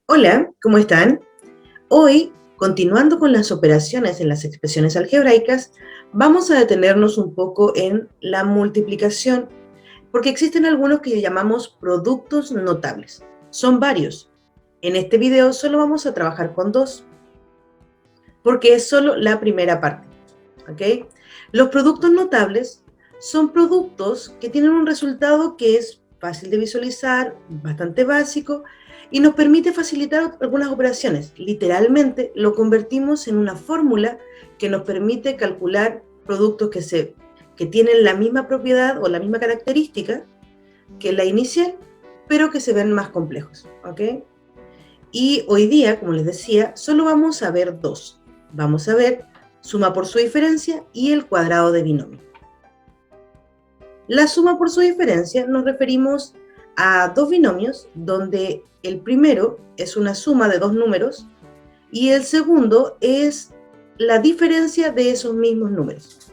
Hola, ¿cómo están? Hoy, continuando con las operaciones en las expresiones algebraicas, vamos a detenernos un poco en la multiplicación, porque existen algunos que llamamos productos notables. Son varios. En este video solo vamos a trabajar con dos, porque es solo la primera parte. ¿Ok? Los productos notables son productos que tienen un resultado que es fácil de visualizar, bastante básico, y nos permite facilitar algunas operaciones. Literalmente lo convertimos en una fórmula que nos permite calcular productos que tienen la misma propiedad o la misma característica que la inicial, pero que se ven más complejos. ¿Ok? Y hoy día, como les decía, solo vamos a ver dos. Vamos a ver suma por su diferencia y el cuadrado de binomio. La suma por su diferencia nos referimos a dos binomios donde el primero es una suma de dos números y el segundo es la diferencia de esos mismos números.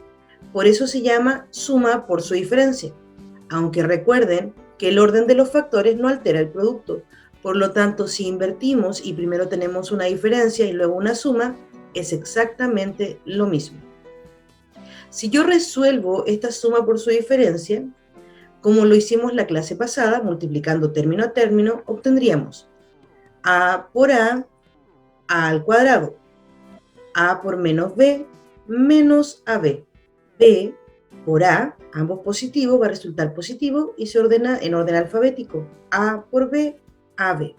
Por eso se llama suma por su diferencia, aunque recuerden que el orden de los factores no altera el producto. Por lo tanto, si invertimos y primero tenemos una diferencia y luego una suma, es exactamente lo mismo. Si yo resuelvo esta suma por su diferencia, como lo hicimos la clase pasada, multiplicando término a término, obtendríamos a por a al cuadrado, a por menos b, menos ab. B por a, ambos positivos, va a resultar positivo y se ordena en orden alfabético. A por b, ab.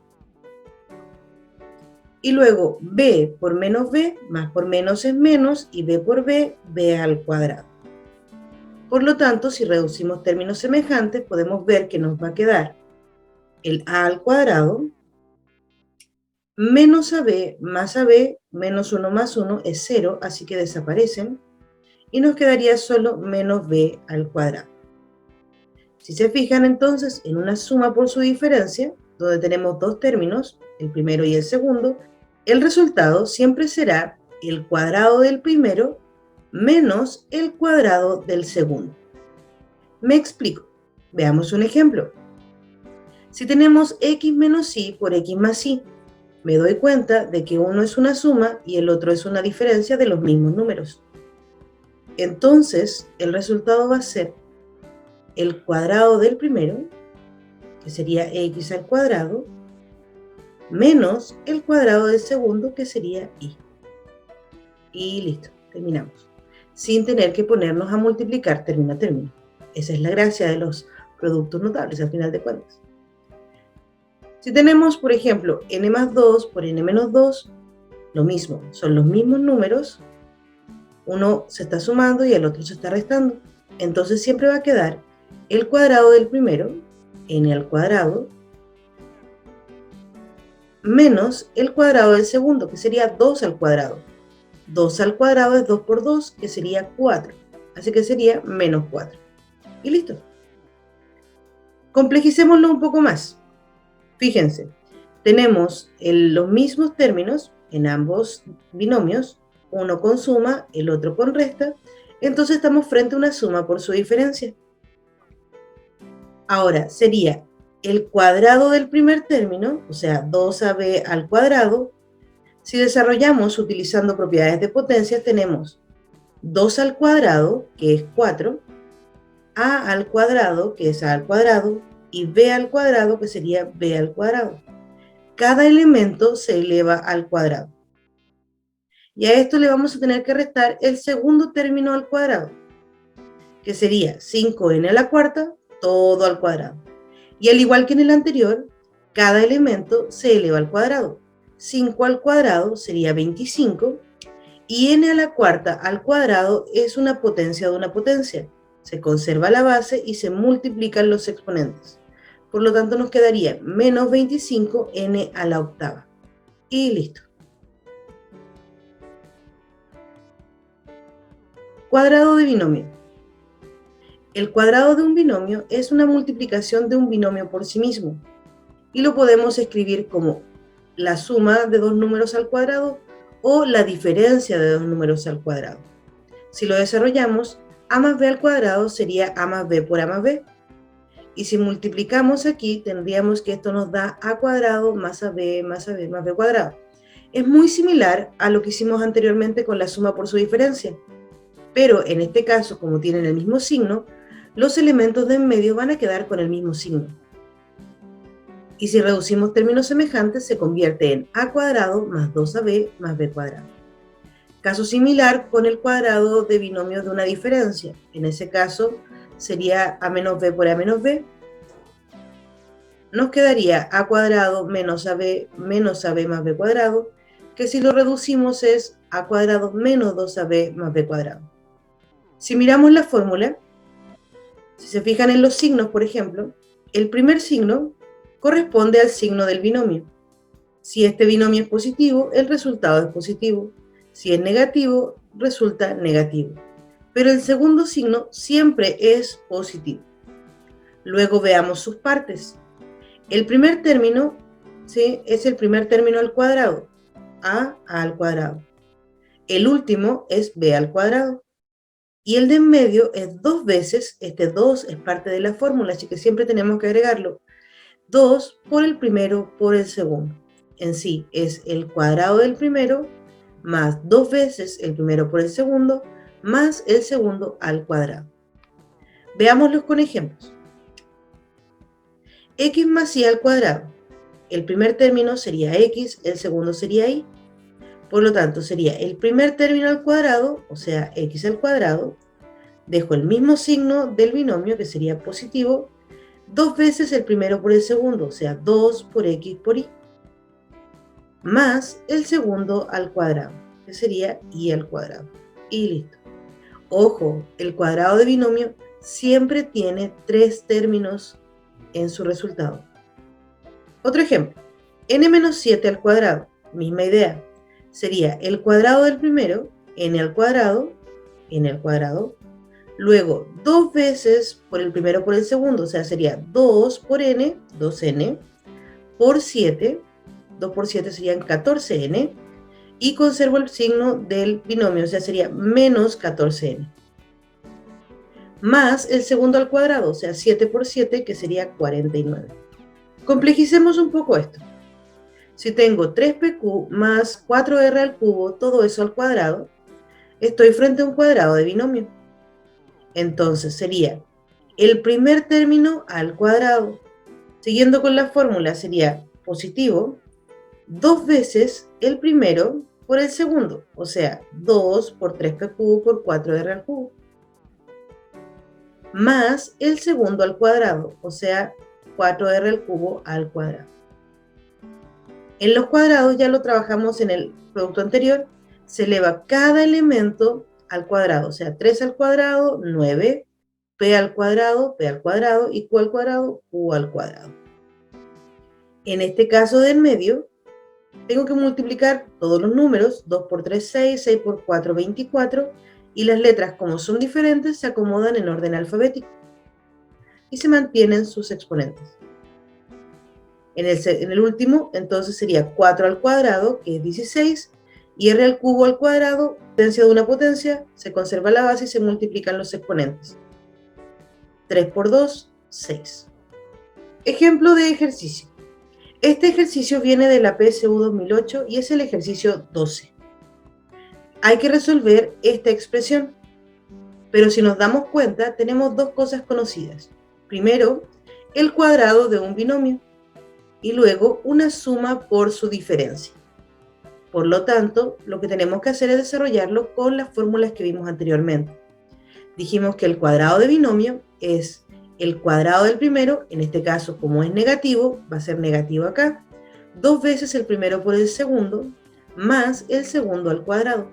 Y luego b por menos b, más por menos es menos, y b por b, b al cuadrado. Por lo tanto, si reducimos términos semejantes, podemos ver que nos va a quedar el a al cuadrado menos ab más ab, menos 1 más 1 es 0, así que desaparecen, y nos quedaría solo menos b al cuadrado. Si se fijan entonces en una suma por su diferencia, donde tenemos dos términos, el primero y el segundo, el resultado siempre será el cuadrado del primero menos el cuadrado del segundo. Me explico. Veamos un ejemplo. Si tenemos x menos y por x más y, me doy cuenta de que uno es una suma y el otro es una diferencia de los mismos números. Entonces, el resultado va a ser el cuadrado del primero, que sería x al cuadrado, menos el cuadrado del segundo, que sería y. Y listo, terminamos. Sin tener que ponernos a multiplicar término a término. Esa es la gracia de los productos notables, al final de cuentas. Si tenemos, por ejemplo, n más 2 por n menos 2, lo mismo, son los mismos números, uno se está sumando y el otro se está restando. Entonces siempre va a quedar el cuadrado del primero, n al cuadrado, menos el cuadrado del segundo, que sería 2 al cuadrado. 2 al cuadrado es 2 por 2, que sería 4. Así que sería menos 4. Y listo. Complejicémoslo un poco más. Fíjense, tenemos los mismos términos en ambos binomios, uno con suma, el otro con resta, entonces estamos frente a una suma por su diferencia. Ahora, sería el cuadrado del primer término, o sea, 2ab al cuadrado. Si desarrollamos utilizando propiedades de potencia, tenemos 2 al cuadrado, que es 4, a al cuadrado, que es a al cuadrado, y b al cuadrado, que sería b al cuadrado. Cada elemento se eleva al cuadrado. Y a esto le vamos a tener que restar el segundo término al cuadrado, que sería 5n a la cuarta, todo al cuadrado. Y al igual que en el anterior, cada elemento se eleva al cuadrado. 5 al cuadrado sería 25, y n a la cuarta al cuadrado es una potencia de una potencia. Se conserva la base y se multiplican los exponentes. Por lo tanto, nos quedaría menos 25n a la octava. Y listo. Cuadrado de binomio. El cuadrado de un binomio es una multiplicación de un binomio por sí mismo. Y lo podemos escribir como la suma de dos números al cuadrado o la diferencia de dos números al cuadrado. Si lo desarrollamos, a más b al cuadrado sería a más b por a más b. Y si multiplicamos aquí, tendríamos que esto nos da a cuadrado más ab más ab más b cuadrado. Es muy similar a lo que hicimos anteriormente con la suma por su diferencia. Pero en este caso, como tienen el mismo signo, los elementos de en medio van a quedar con el mismo signo. Y si reducimos términos semejantes, se convierte en a cuadrado más 2ab más b cuadrado. Caso similar con el cuadrado de binomios de una diferencia. En ese caso sería a menos b por a menos b. Nos quedaría a cuadrado menos ab más b cuadrado, que si lo reducimos es a cuadrado menos 2ab más b cuadrado. Si miramos la fórmula, si se fijan en los signos, por ejemplo, el primer signo corresponde al signo del binomio. Si este binomio es positivo, el resultado es positivo. Si es negativo, resulta negativo. Pero el segundo signo siempre es positivo. Luego veamos sus partes. El primer término, ¿sí?, es el primer término al cuadrado, a al cuadrado. El último es b al cuadrado. Y el de en medio es 2 veces, este 2 es parte de la fórmula, así que siempre tenemos que agregarlo. 2 por el primero por el segundo. En sí es el cuadrado del primero más 2 veces el primero por el segundo más el segundo al cuadrado. Veámoslos con ejemplos. X más y al cuadrado. El primer término sería x, el segundo sería y. Por lo tanto, sería el primer término al cuadrado, o sea, x al cuadrado. Dejo el mismo signo del binomio, que sería positivo, 2 veces el primero por el segundo, o sea, 2 por x por y, más el segundo al cuadrado, que sería y al cuadrado. Y listo. Ojo, el cuadrado de binomio siempre tiene 3 términos en su resultado. Otro ejemplo, n-7 al cuadrado, misma idea. Sería el cuadrado del primero, n al cuadrado, luego 2 veces por el primero por el segundo, o sea, sería 2 por n, 2n, por 7, 2 por 7 serían 14n, y conservo el signo del binomio, o sea, sería menos 14n. Más el segundo al cuadrado, o sea, 7 por 7, que sería 49. Complejicemos un poco esto. Si tengo 3pq más 4r al cubo, todo eso al cuadrado, estoy frente a un cuadrado de binomio. Entonces sería el primer término al cuadrado. Siguiendo con la fórmula sería positivo 2 veces el primero por el segundo, o sea, 2 por 3pq por 4r al cubo, más el segundo al cuadrado, o sea, 4r al cubo al cuadrado. En los cuadrados ya lo trabajamos en el producto anterior, se eleva cada elemento al cuadrado, o sea, 3 al cuadrado, 9, p al cuadrado y q al cuadrado, q al cuadrado. En este caso del medio, tengo que multiplicar todos los números, 2 por 3, 6, 6 por 4, 24, y las letras, como son diferentes, se acomodan en orden alfabético y se mantienen sus exponentes. En el último, entonces sería 4 al cuadrado, que es 16, y r al cubo al cuadrado, potencia de una potencia, se conserva la base y se multiplican los exponentes. 3 por 2, 6. Ejemplo de ejercicio. Este ejercicio viene de la PSU 2008 y es el ejercicio 12. Hay que resolver esta expresión, pero si nos damos cuenta, tenemos dos cosas conocidas. Primero, el cuadrado de un binomio y luego una suma por su diferencia. Por lo tanto, lo que tenemos que hacer es desarrollarlo con las fórmulas que vimos anteriormente. Dijimos que el cuadrado de binomio es el cuadrado del primero, en este caso como es negativo, va a ser negativo acá, 2 veces el primero por el segundo, más el segundo al cuadrado.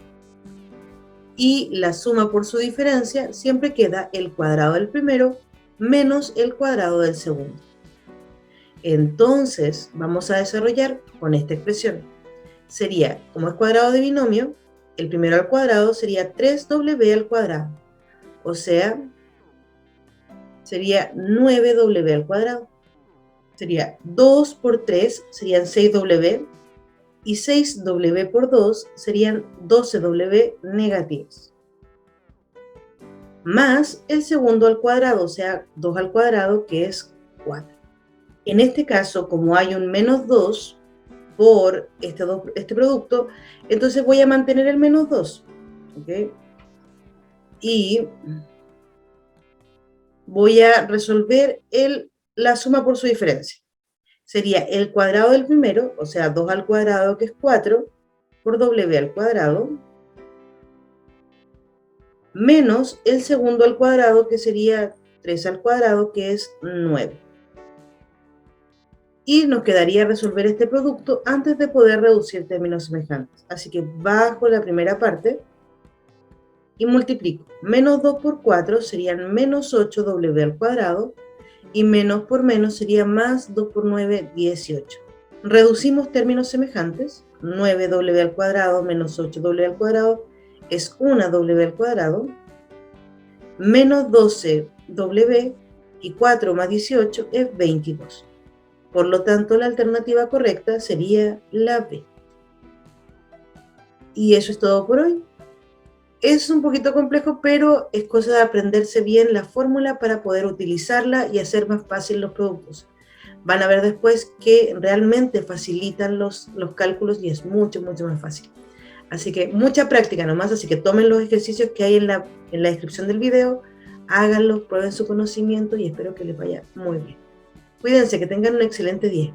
Y la suma por su diferencia siempre queda el cuadrado del primero menos el cuadrado del segundo. Entonces vamos a desarrollar con esta expresión. Sería, como es cuadrado de binomio, el primero al cuadrado sería 3w al cuadrado. O sea, sería 9w al cuadrado. Sería 2 por 3 serían 6w y 6w por 2 serían 12w negativos. Más el segundo al cuadrado, o sea, 2 al cuadrado, que es 4. En este caso, como hay un menos 2 por este producto, entonces voy a mantener el menos 2. ¿Okay? Y voy a resolver la suma por su diferencia. Sería el cuadrado del primero, o sea, 2 al cuadrado, que es 4, por w al cuadrado, menos el segundo al cuadrado, que sería 3 al cuadrado, que es 9. Y nos quedaría resolver este producto antes de poder reducir términos semejantes. Así que bajo la primera parte y multiplico. Menos 2 por 4 serían menos 8w al cuadrado, y menos por menos sería más 2 por 9, 18. Reducimos términos semejantes. 9w al cuadrado menos 8w al cuadrado es 1w al cuadrado, menos 12w, y 4 más 18 es 22. Por lo tanto, la alternativa correcta sería la B. Y eso es todo por hoy. Es un poquito complejo, pero es cosa de aprenderse bien la fórmula para poder utilizarla y hacer más fácil los productos. Van a ver después que realmente facilitan los cálculos y es mucho, mucho más fácil. Así que mucha práctica nomás, así que tomen los ejercicios que hay en la descripción del video, háganlos, prueben su conocimiento y espero que les vaya muy bien. Cuídense, que tengan un excelente día.